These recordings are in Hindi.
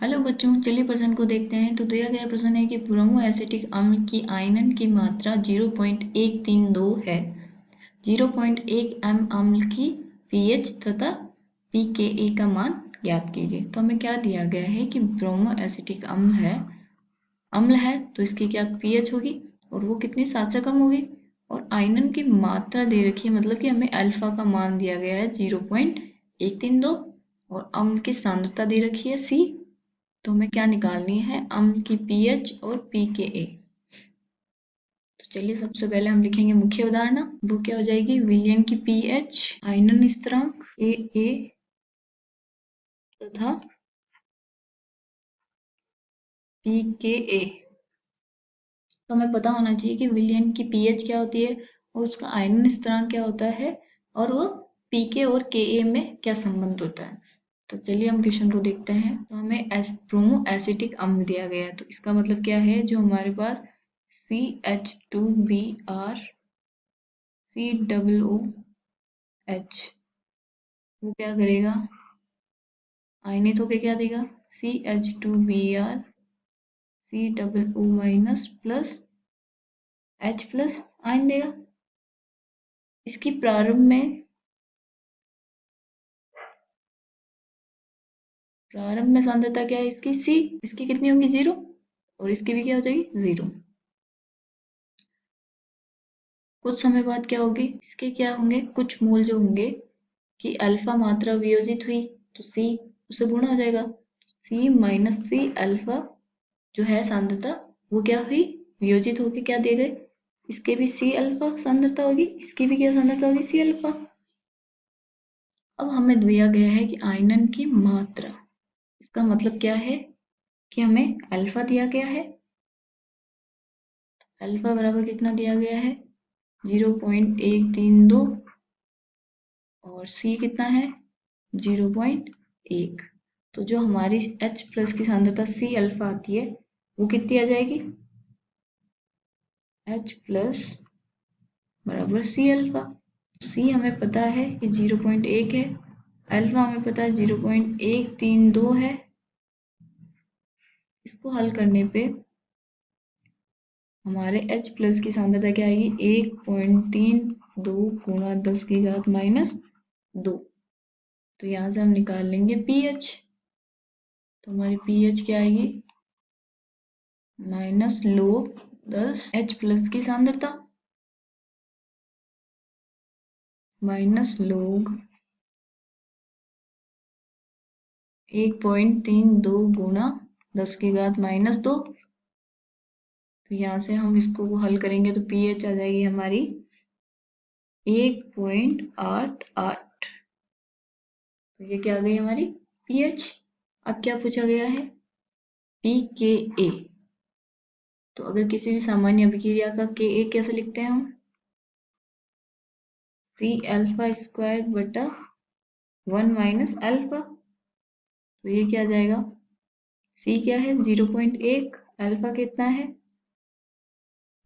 हेलो बच्चों, चलिए प्रश्न को देखते हैं। तो दिया गया प्रश्न है कि ब्रोमो एसिटिक अम्ल की आयनन की मात्रा 0.132 है। 0.1 एम अम्ल की पीएच तथा pKa का मान ज्ञात कीजिए। तो हमें क्या दिया गया है कि ब्रोमो एसिटिक अम्ल है तो इसकी क्या पीएच होगी और वो कितनी 7 से कम होगी। और आयनन की मात्रा दे रखी है, मतलब कि हमें अल्फा का मान दिया गया है 0.132 और अम्ल की सांद्रता दे रखी है C। तो हमें क्या निकालनी है, अम्ल की पीएच और pKa। तो चलिए सबसे पहले हम लिखेंगे मुख्य अवधारणा। वो क्या हो जाएगी, विलयन की पीएच, आयनन स्थिरांक AA तथा pKa। तो हमें पता होना चाहिए कि विलयन की पीएच क्या होती है और उसका आयनन स्थिरांक क्या होता है और वो pK और Ka में क्या संबंध होता है। तो चलिए हम क्वेश्चन को देखते हैं। तो हमें ब्रोमो एसिटिक अम्ल दिया गया है, तो इसका मतलब क्या है, जो हमारे पास CH2Br COOH वो क्या करेगा, आयनित होके क्या देगा, CH2Br COO minus plus H plus ion देगा। इसकी प्रारंभ में सांद्रता क्या है इसकी C, इसकी कितनी होगी 0 और इसकी भी क्या हो जाएगी 0। कुछ समय बाद क्या होगी, इसके क्या होंगे, कुछ मूल जो होंगे कि अल्फा मात्रा वियोजित हुई तो C उससे गुणा हो जाएगा, C माइनस C अल्फा जो है सांद्रता वो क्या हुई, वियोजित होके क्या दे गए, इसके भी C अल्फा सांद्रता होगी, इसकी भी क्या सांद्रता होगी C अल्फा। अब हमें दिया गया है कि आयनन की मात्रा, इसका मतलब क्या है कि हमें अल्फा दिया गया है, अल्फा बराबर कितना दिया गया है 0.132 और C कितना है 0.1। तो जो हमारी H प्लस की सांद्रता C अल्फा आती है वो कितनी आ जाएगी, H प्लस बराबर C अल्फा। C हमें पता है कि 0.1 है, अल्फा हमें पता है 0.132 है। इसको हल करने पे हमारे H प्लस की सांद्रता क्या आएगी 1.32 गुणा 10 की घात माइनस 2। तो यहाँ से हम निकाल लेंगे pH। तो हमारी pH क्या आएगी, माइनस log 10 H प्लस की सांद्रता माइनस log 1.32 गुणा 10 की घात माइनस 2। तो यहाँ से हम इसको हल करेंगे तो pH आ जाएगी हमारी 1.88। तो ये क्या आ गई हमारी pH। अब क्या पूछा गया है pKa। तो अगर किसी भी सामान्य अभिक्रिया का Ka कैसे लिखते हैं हम, C अल्फा स्क्वायर बटा 1 माइनस अल्फा। तो ये क्या आ जाएगा, C क्या है 0.1, अल्फा कितना है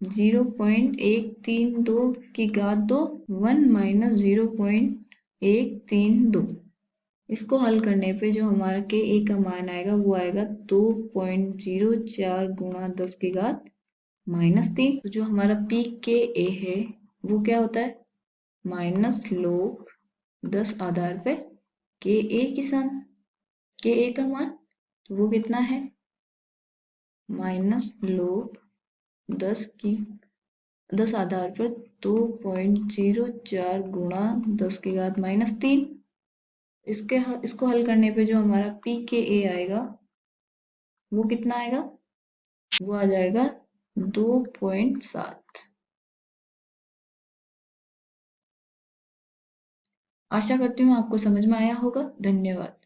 0.132 की घात 2 1 माइनस 0.132। इसको हल करने पे जो हमारा के ए का मान आएगा वो आएगा 2.04 गुणा 10 की घात माइनस 3। तो जो हमारा पी के ए है वो क्या होता है माइनस log 10 आधार पे के ए के ए का मान, तो वो कितना है माइनस log 10 आधार पर 2.04 गुणा 10 की घात माइनस 3। इसको हल करने पे जो हमारा पी के ए आएगा वो कितना आएगा, वो आ जाएगा 2.7। आशा करती हूँ आपको समझ में आया होगा। धन्यवाद।